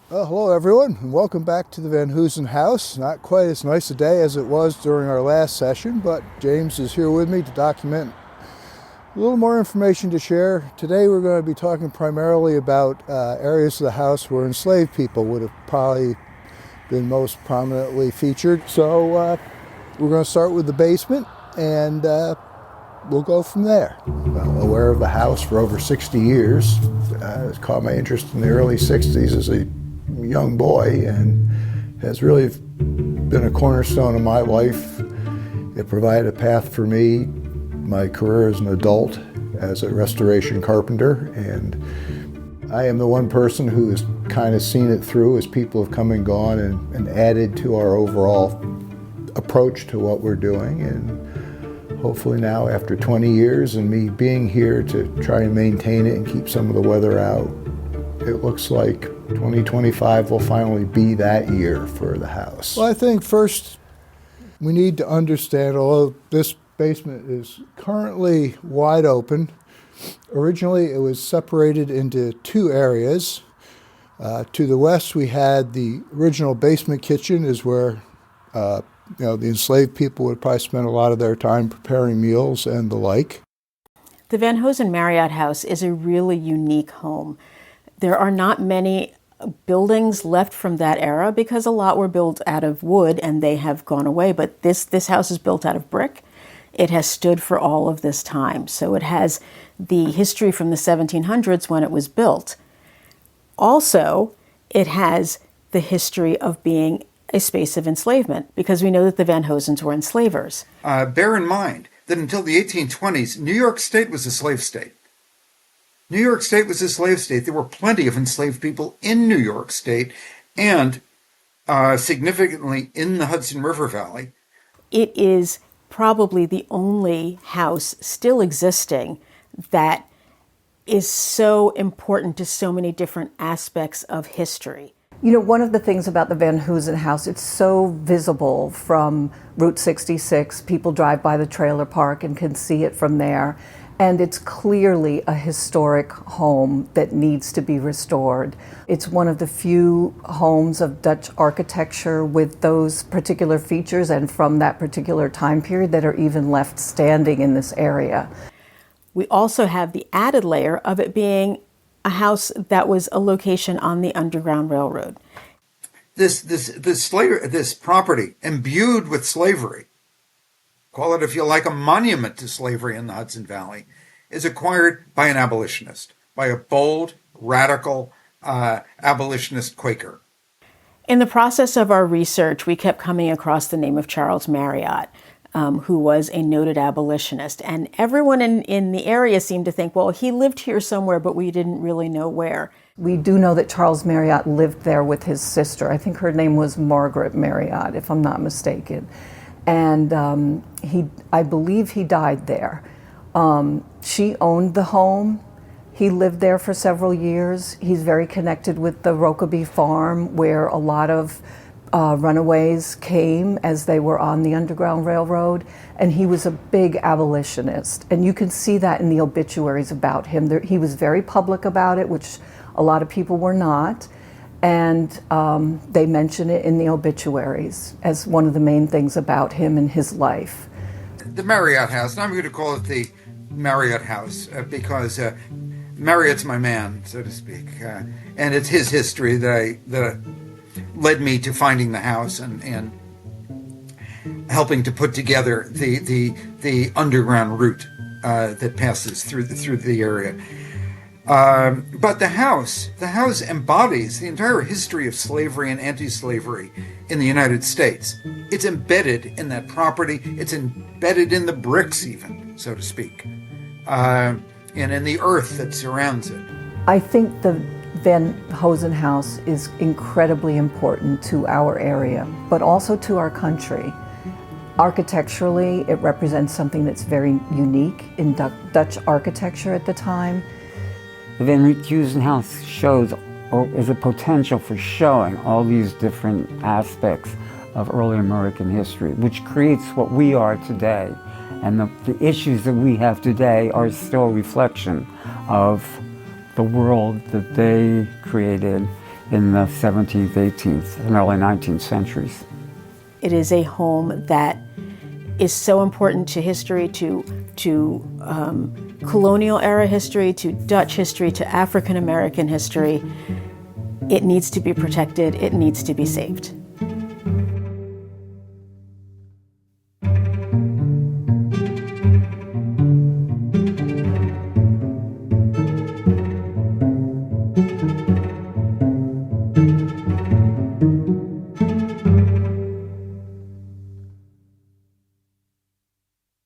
Well, hello everyone, and welcome back to the Van Hoesen House. Not quite as nice a day as it was during our last session, but James is here with me to document a little more information to share. Today we're going to be talking primarily about areas of the house where enslaved people would have probably been most prominently featured. So we're going to start with the basement, and we'll go from there. Well, aware of the house for over 60 years. It caught my interest in the early 60s as a young boy and has really been a cornerstone of my life. It provided a path for me, my career as an adult, as a restoration carpenter, and I am the one person who has kind of seen it through as people have come and gone and added to our overall approach to what we're doing. And hopefully now, after 20 years and me being here to try and maintain it and keep some of the weather out, it looks like 2025 will finally be that year for the house. Well, I think first we need to understand, although this basement is currently wide open, originally it was separated into two areas. To the west we had the original basement kitchen, is where the enslaved people would probably spend a lot of their time preparing meals and the like. The Van Hoesen Marriott House is a really unique home. There are not many buildings left from that era because a lot were built out of wood and they have gone away, but this house is built out of brick. It has stood for all of this time. So it has the history from the 1700s when it was built. Also, it has the history of being a space of enslavement, because we know that the Van Hoesens were enslavers. Bear in mind that until the 1820s, New York State was a slave state. New York State was a slave state. There were plenty of enslaved people in New York State and significantly in the Hudson River Valley. It is probably the only house still existing that is so important to so many different aspects of history. You know, one of the things about the Van Hoesen House, it's so visible from Route 66. People drive by the trailer park and can see it from there. And it's clearly a historic home that needs to be restored. It's one of the few homes of Dutch architecture with those particular features and from that particular time period that are even left standing in this area. We also have the added layer of it being a house that was a location on the Underground Railroad. This property imbued with slavery, call it if you like a monument to slavery in the Hudson Valley, is acquired by an abolitionist, by a bold, radical abolitionist Quaker. In the process of our research, we kept coming across the name of Charles Marriott, who was a noted abolitionist. And everyone in the area seemed to think, well, he lived here somewhere, but we didn't really know where. We do know that Charles Marriott lived there with his sister. I think her name was Margaret Marriott, if I'm not mistaken. And I believe he died there. She owned the home. He lived there for several years. He's very connected with the Rokeby farm, where a lot of runaways came as they were on the Underground Railroad. And he was a big abolitionist. And you can see that in the obituaries about him. He was very public about it, which a lot of people were not. And they mention it in the obituaries as one of the main things about him and his life. The Marriott House, and I'm going to call it the Marriott House because Marriott's my man, so to speak. And it's his history that led me to finding the house and helping to put together the underground route that passes through the area. But the house embodies the entire history of slavery and anti-slavery in the United States. It's embedded in that property. It's embedded in the bricks even, so to speak, and in the earth that surrounds it. I think the Van Hoesen House is incredibly important to our area, but also to our country. Architecturally, it represents something that's very unique in Dutch architecture at the time. The Van Hoesen House shows, or is a potential for showing, all these different aspects of early American history, which creates what we are today. And the issues that we have today are still a reflection of the world that they created in the 17th, 18th, and early 19th centuries. It is a home that is so important to history, to colonial era history, to Dutch history, to African American history. It needs to be protected. It needs to be saved.